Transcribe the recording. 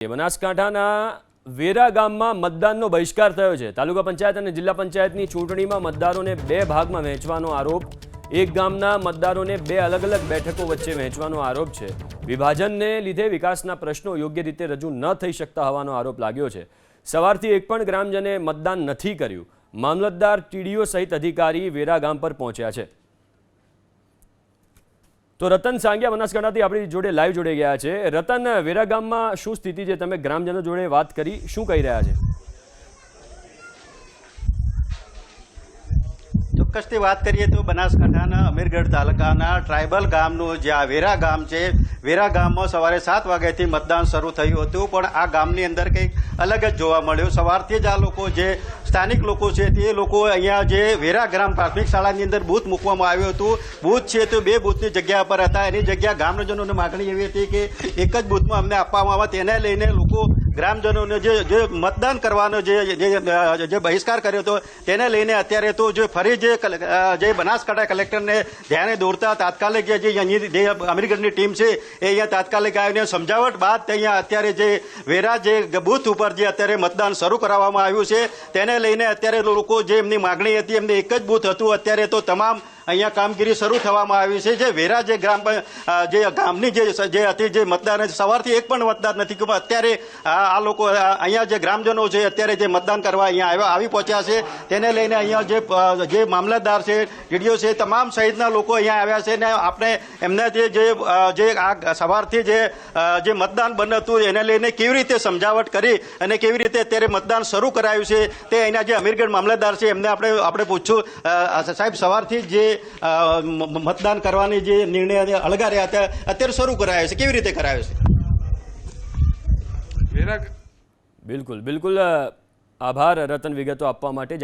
બનાસકાંઠાના વેરા ગામમાં મતદાનનો બહિષ્કાર થયો છે। તાલુકા પંચાયત અને જિલ્લા પંચાયતની ચૂંટણીમાં મતદારોને બે ભાગમાં વહેંચવાનો આરોપ, એક ગામના મતદારોને બે અલગ અલગ બેઠકો વચ્ચે વહેંચવાનો આરોપ છે। વિભાજનને લીધે વિકાસના પ્રશ્નો યોગ્ય રીતે રજૂ ન થઈ શકતા હોવાનો આરોપ લાગ્યો છે। સવારથી એક પણ ગ્રામજને મતદાન નથી કર્યું। મામલતદાર, ટીડીઓ સહિત અધિકારી વેરા ગામ પર પહોંચ્યા છે। તો રતન સાંગિયા બનાસકાંઠાથી આપણી જોડે લાઈવ જોડે ગયા છે। રતન, વેરા ગામમાં શું સ્થિતિ છે? તમે ગ્રામજનો જોડે વાત કરી, શું કહી રહ્યા છે? ચોક્કસથી વાત કરીએ તો બનાસકાંઠાના અમીરગઢ તાલુકાના ટ્રાઇબલ ગામનું જે આ વેરા ગામ છે, વેરા ગામમાં સવારે 7 વાગ્યાથી મતદાન શરૂ થયું હતું, પણ આ ગામની અંદર કંઈક અલગ જ જોવા મળ્યું। સવારથી જ આ લોકો, જે સ્થાનિક લોકો છે, તે લોકો અહીંયા જે વેરા ગ્રામ પ્રાથમિક શાળાની અંદર બૂથ મૂકવામાં આવ્યું હતું। બૂથ છે તો 2 બૂથની જગ્યા પર હતા। એની જગ્યા ગ્રામજનોની માગણી એવી હતી કે એક જ બૂથમાં અમને આપવામાં આવે। તેને લઈને લોકો, ગ્રામજનોને જે મતદાન કરવાનો જે બહિષ્કાર કર્યો હતો, તેને લઈને અત્યારે તો જે ફરી જે બનાસકાંઠા કલેક્ટરને ધ્યાને દોરતા તાત્કાલિક જે અમીરગઢની ટીમ છે એ અહીંયા તાત્કાલિક આવીને સમજાવટ બાદ અહીંયા અત્યારે જે વેરા જે બૂથ ઉપર જે અત્યારે મતદાન શરૂ કરાવવામાં આવ્યું છે, તેને લઈને અત્યારે લોકો, જે એમની માગણી હતી, એમને એક જ બૂથ હતું, અત્યારે તો તમામ અહીંયા કામગીરી શરૂ થવામાં આવી છે। જે વેરા જે ગામની જે હતી, જે મતદાર સવારથી એક પણ મતદાર નથી કર્યું, અત્યારે આ લોકો અહીંયા જે ગ્રામજનો છે અત્યારે જે મતદાન કરવા અહીંયા આવી પહોંચ્યા છે। તેને લઈને અહીંયા જે મામલતદાર છે, ટીડીઓ છે, તમામ સહિતના લોકો અહીંયા આવ્યા છે। અને આપણે એમને જે આ સવારથી જે મતદાન બંધ હતું એને લઈને કેવી રીતે સમજાવટ કરી અને કેવી રીતે અત્યારે મતદાન શરૂ કરાયું છે, તે અહીંના જે અમીરગઢ મામલતદાર છે એમને આપણે પૂછ્યું। સાહેબ, સવારથી જે મતદાન કરવાની જે નિર્ણય અળગા રહ્યા હતા, અત્યારે શરૂ કરાયો છે, કેવી રીતે કરાયો છે? બિલકુલ, આભાર રતન, વિગતો આપવા માટે।